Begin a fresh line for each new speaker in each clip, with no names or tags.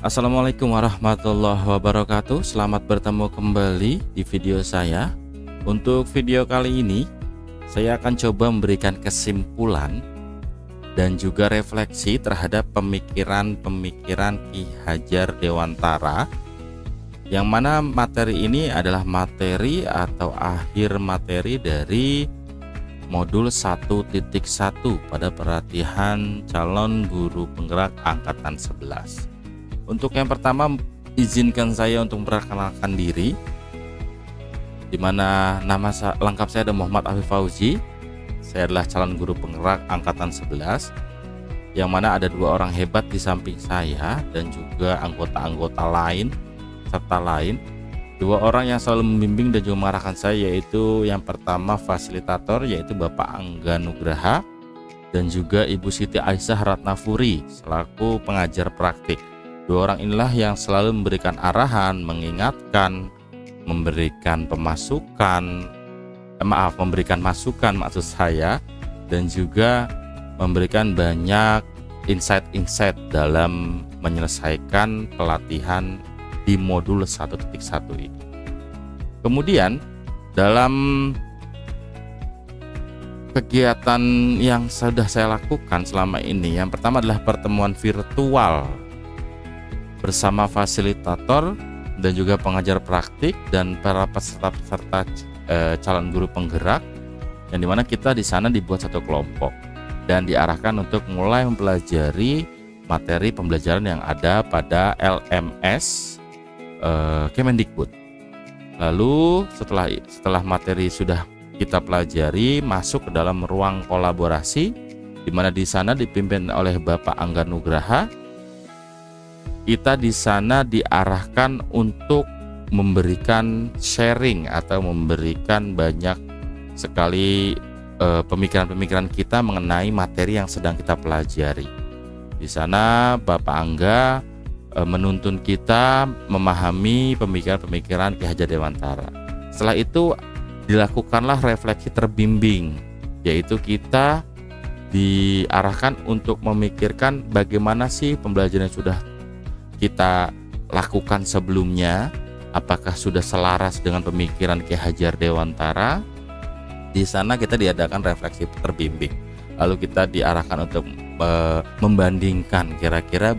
Assalamualaikum warahmatullahi wabarakatuh. Selamat bertemu kembali di video saya. Untuk video kali ini saya akan coba memberikan kesimpulan dan juga refleksi terhadap pemikiran-pemikiran Ki Hajar Dewantara, yang mana materi ini adalah materi atau akhir materi dari modul 1.1 pada pelatihan calon guru penggerak angkatan 11. Untuk yang pertama, izinkan saya untuk memperkenalkan diri, di mana nama lengkap saya adalah Muhammad Afif Fauzi. Saya adalah calon guru penggerak angkatan 11, yang mana ada dua orang hebat di samping saya dan juga anggota-anggota lain serta lain. Dua orang yang selalu membimbing dan juga mengarahkan saya, yaitu yang pertama fasilitator, yaitu Bapak Angga Nugraha, dan juga Ibu Siti Aisyah Ratnafuri selaku pengajar praktik. Dua orang inilah yang selalu memberikan arahan, mengingatkan, memberikan memberikan masukan maksud saya, dan juga memberikan banyak insight-insight dalam menyelesaikan pelatihan di modul 1.1 ini. Kemudian dalam kegiatan yang sudah saya lakukan selama ini, yang pertama adalah pertemuan virtual bersama fasilitator dan juga pengajar praktik dan para peserta-peserta calon guru penggerak, yang dimana kita di sana dibuat satu kelompok dan diarahkan untuk mulai mempelajari materi pembelajaran yang ada pada LMS Kemendikbud. Lalu setelah materi sudah kita pelajari, masuk ke dalam ruang kolaborasi, di mana di sana dipimpin oleh Bapak Angga Nugraha. Kita di sana diarahkan untuk memberikan sharing atau memberikan banyak sekali pemikiran-pemikiran kita mengenai materi yang sedang kita pelajari. Di sana Bapak Angga menuntun kita memahami pemikiran-pemikiran Ki Hajar Dewantara. Setelah itu dilakukanlah refleksi terbimbing, yaitu kita diarahkan untuk memikirkan bagaimana sih pembelajaran yang sudah kita lakukan sebelumnya, apakah sudah selaras dengan pemikiran Ki Hajar Dewantara. Di sana kita diadakan refleksi terbimbing, lalu kita diarahkan untuk membandingkan kira-kira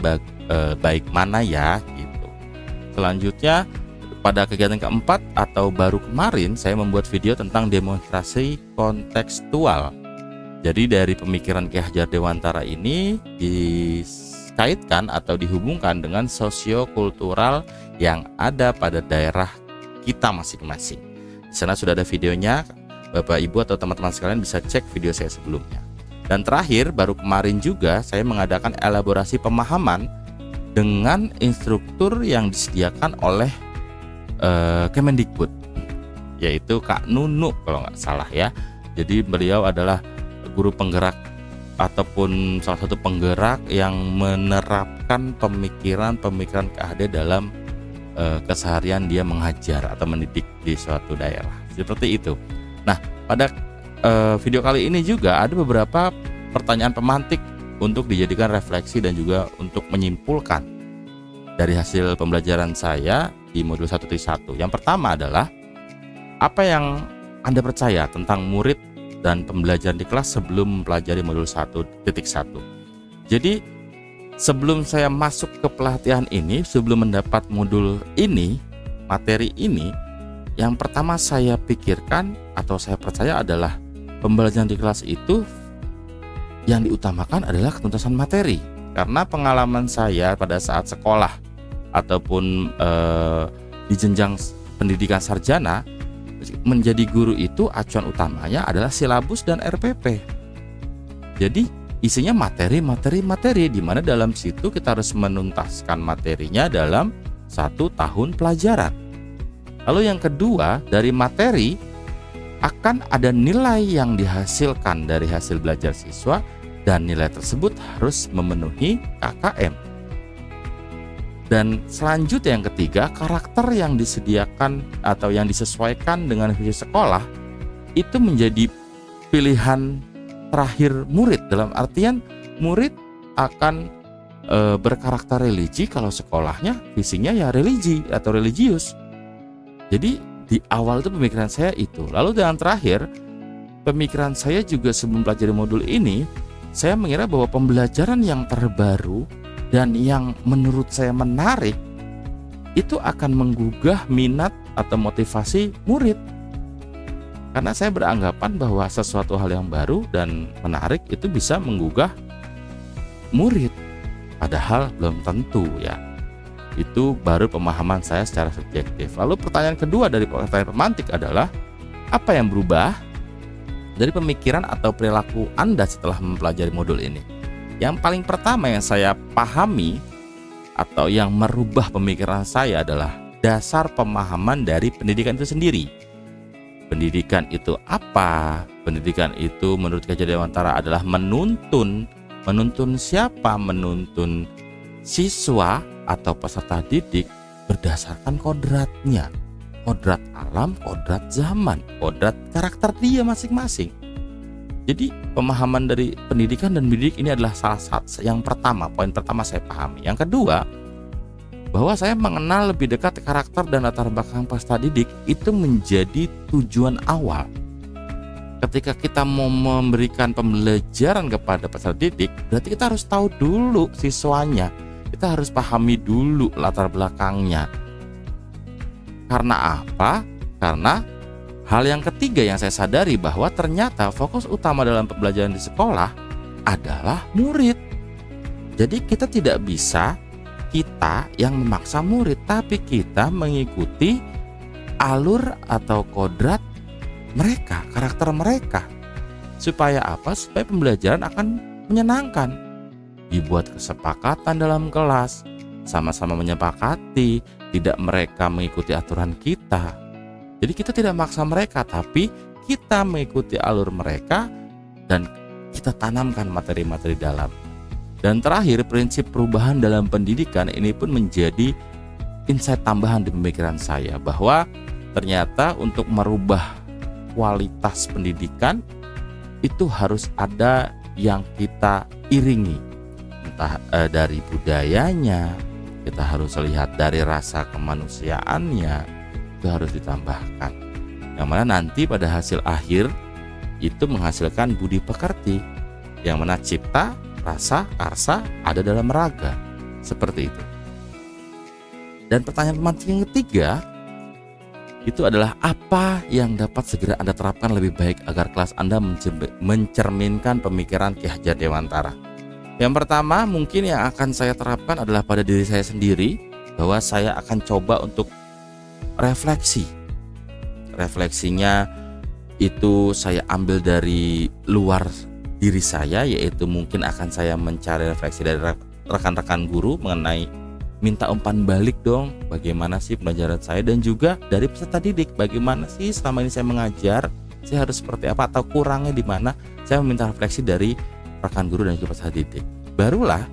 baik mana ya gitu. Selanjutnya pada kegiatan keempat atau baru kemarin, saya membuat video tentang demonstrasi kontekstual. Jadi dari pemikiran Ki Hajar Dewantara ini dikaitkan atau dihubungkan dengan sosiokultural yang ada pada daerah kita masing-masing. Di sana sudah ada videonya, Bapak Ibu atau teman-teman sekalian bisa cek video saya sebelumnya. Dan terakhir, baru kemarin juga saya mengadakan elaborasi pemahaman dengan instruktur yang disediakan oleh Kemendikbud, yaitu Kak Nunu kalau nggak salah ya. Jadi beliau adalah guru penggerak ataupun salah satu penggerak yang menerapkan pemikiran-pemikiran KHD dalam keseharian dia mengajar atau mendidik di suatu daerah. Seperti itu. Nah, pada video kali ini juga ada beberapa pertanyaan pemantik untuk dijadikan refleksi dan juga untuk menyimpulkan dari hasil pembelajaran saya di modul 1.1. Yang pertama adalah, apa yang Anda percaya tentang murid dan pembelajaran di kelas sebelum mempelajari modul 1.1? Jadi sebelum saya masuk ke pelatihan ini, sebelum mendapat modul ini, materi ini, yang pertama saya pikirkan atau saya percaya adalah pembelajaran di kelas itu yang diutamakan adalah ketuntasan materi. Karena pengalaman saya pada saat sekolah ataupun di jenjang pendidikan sarjana, menjadi guru itu acuan utamanya adalah silabus dan RPP. Jadi isinya materi, di mana dalam situ kita harus menuntaskan materinya dalam 1 tahun pelajaran. Lalu yang kedua, dari materi akan ada nilai yang dihasilkan dari hasil belajar siswa, dan nilai tersebut harus memenuhi KKM. Dan selanjutnya yang ketiga, karakter yang disediakan atau yang disesuaikan dengan visi sekolah itu menjadi pilihan terakhir murid, dalam artian murid akan berkarakter religi kalau sekolahnya visinya ya religi atau religius. Jadi di awal itu pemikiran saya itu. Lalu yang terakhir, pemikiran saya juga sebelum pelajari modul ini, saya mengira bahwa pembelajaran yang terbaru dan yang menurut saya menarik itu akan menggugah minat atau motivasi murid. Karena saya beranggapan bahwa sesuatu hal yang baru dan menarik itu bisa menggugah murid. Padahal belum tentu ya. Itu baru pemahaman saya secara subjektif. Lalu pertanyaan kedua dari pertanyaan pemantik adalah, apa yang berubah dari pemikiran atau perilaku Anda setelah mempelajari modul ini? Yang paling pertama yang saya pahami atau yang merubah pemikiran saya adalah dasar pemahaman dari pendidikan itu sendiri. Pendidikan itu apa? Pendidikan itu menurut Ki Hajar Dewantara adalah menuntun. Menuntun siapa? Menuntun siswa atau peserta didik berdasarkan kodratnya. Kodrat alam, kodrat zaman, kodrat karakter dia masing-masing. Jadi pemahaman dari pendidikan dan mendidik ini adalah salah satu yang pertama, poin pertama saya pahami. Yang kedua, bahwa saya mengenal lebih dekat karakter dan latar belakang peserta didik itu menjadi tujuan awal. Ketika kita mau memberikan pembelajaran kepada peserta didik, berarti kita harus tahu dulu siswanya. Kita harus pahami dulu latar belakangnya. Karena apa? Karena hal yang ketiga yang saya sadari bahwa ternyata fokus utama dalam pembelajaran di sekolah adalah murid. Jadi kita tidak bisa kita yang memaksa murid, tapi kita mengikuti alur atau kodrat mereka, karakter mereka. Supaya apa? Supaya pembelajaran akan menyenangkan. Dibuat kesepakatan dalam kelas, sama-sama menyepakati, tidak mereka mengikuti aturan kita. Jadi kita tidak memaksa mereka, tapi kita mengikuti alur mereka dan kita tanamkan materi-materi dalam. Dan terakhir, prinsip perubahan dalam pendidikan ini pun menjadi insight tambahan di pemikiran saya, bahwa ternyata untuk merubah kualitas pendidikan itu harus ada yang kita iringi, entah dari budayanya, kita harus lihat dari rasa kemanusiaannya, itu harus ditambahkan, yang mana nanti pada hasil akhir itu menghasilkan budi pekerti, yang mana cipta, rasa, karsa ada dalam raga, seperti itu. Dan pertanyaan pemantik yang ketiga itu adalah, apa yang dapat segera Anda terapkan lebih baik agar kelas Anda mencerminkan pemikiran Ki Hajar Dewantara? Yang pertama mungkin yang akan saya terapkan adalah pada diri saya sendiri, bahwa saya akan coba untuk refleksi. Refleksinya itu saya ambil dari luar diri saya, yaitu mungkin akan saya mencari refleksi dari rekan-rekan guru mengenai minta umpan balik dong, bagaimana sih pembelajaran saya, dan juga dari peserta didik, bagaimana sih selama ini saya mengajar, saya harus seperti apa atau kurangnya di mana. Saya meminta refleksi dari rekan guru dan juga peserta didik. Barulah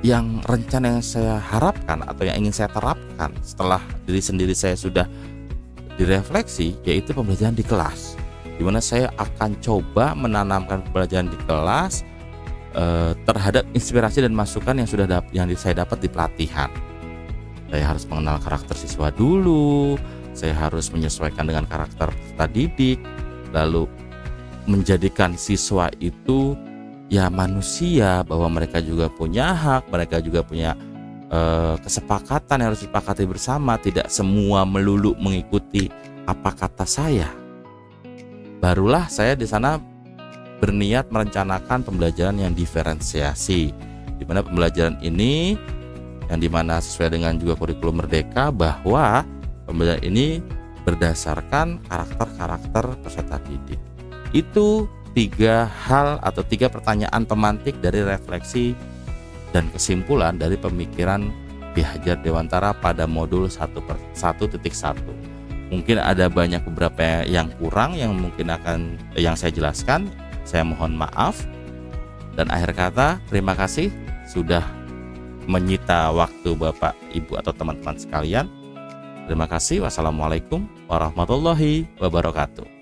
yang rencana yang saya harapkan atau yang ingin saya terapkan setelah diri sendiri saya sudah direfleksi, yaitu pembelajaran di kelas, di mana saya akan coba menanamkan pembelajaran di kelas terhadap inspirasi dan masukan yang saya dapat di pelatihan. Saya harus mengenal karakter siswa dulu, saya harus menyesuaikan dengan karakter peserta didik, lalu menjadikan siswa itu ya manusia, bahwa mereka juga punya hak, mereka juga punya kesepakatan yang harus disepakati bersama, tidak semua melulu mengikuti apa kata saya. Barulah saya di sana berniat merencanakan pembelajaran yang diferensiasi, di mana pembelajaran ini yang dimana sesuai dengan juga kurikulum Merdeka, bahwa pembelajaran ini berdasarkan karakter-karakter peserta didik. Itu 3 hal atau 3 pertanyaan pemantik dari refleksi dan kesimpulan dari pemikiran Ki Hajar Dewantara pada modul 1.1. Mungkin ada banyak beberapa yang kurang yang mungkin yang saya jelaskan. Saya mohon maaf. Dan akhir kata, terima kasih sudah menyita waktu Bapak, Ibu atau teman-teman sekalian. Terima kasih. Wassalamualaikum warahmatullahi wabarakatuh.